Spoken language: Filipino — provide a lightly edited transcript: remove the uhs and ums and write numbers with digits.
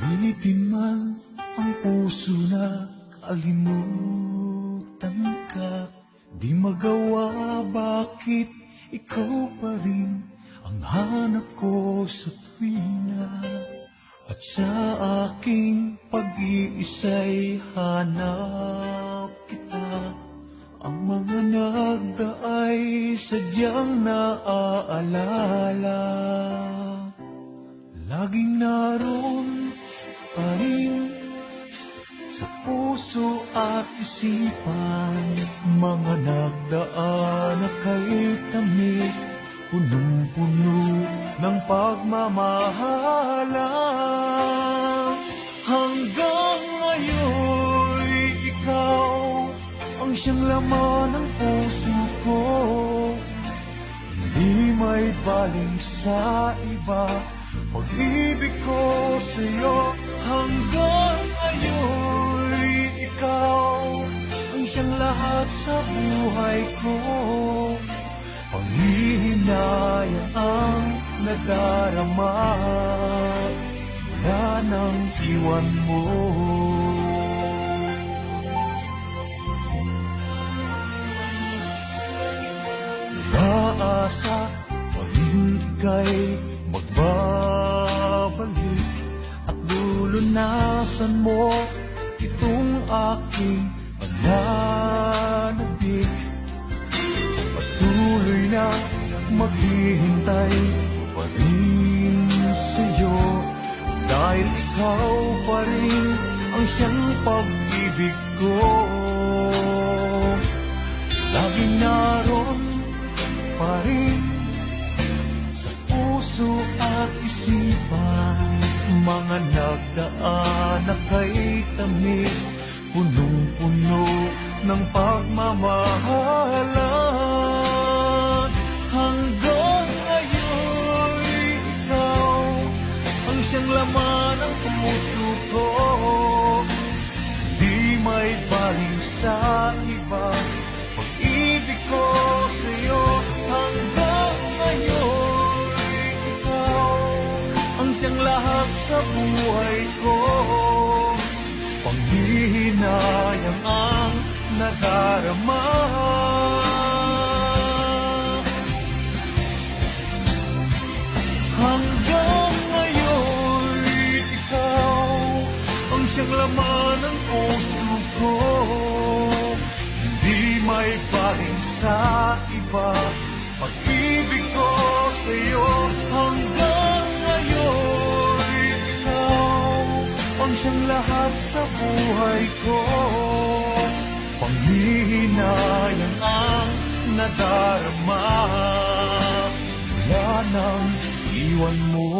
Pilitin man ang puso na kalimutan ka, di magawa, bakit ikaw pa rin ang hanap ko sa tuwina. At sa aking pag-iisa'y hanap kita. Ang mga nagdaay sadyang naaalala, laging naroon pa rin sa puso at isipan. Mga nagdaan na kay tamis, punong-puno ng pagmamahalan. Hanggang ngayon, ikaw ang siyang laman ng puso ko. Hindi may baling sa iba, pag-ibig ko sa'yo. Hanggang ngayon, ikaw ang siyang lahat sa buhay ko. Panghihinayang ang nadarama mula ng iwan mo. Umaasa pa rin ika'y magbabalik at lulunasan mo itong aking pananabik. Patuloy na maghihintay pa rin sa'yo, dahil ikaw pa rin ang siyang pag-ibig ko. Laging naroon pa rin sa puso at isipan. Mga nagdaan na kay tamis, punong-puno ng pagmamahalan. Hanggang ngayon, ikaw ang siyang laman ng puso ko. Di may baling sa iba, pag-ibig ko sa'yo. Hanggang ngayon, ikaw ang siyang lahat sa buhay ko. Panghihinayang ang nadarama. Hanggang ngayon, ikaw ang siyang laman ng puso ko. Hindi may baling sa iba, pag-ibig ko sa'yo. Hanggang ngayon, ikaw ang siyang lahat sa buhay ko. Panghihinayang ang nadarama mula ng iwan mo.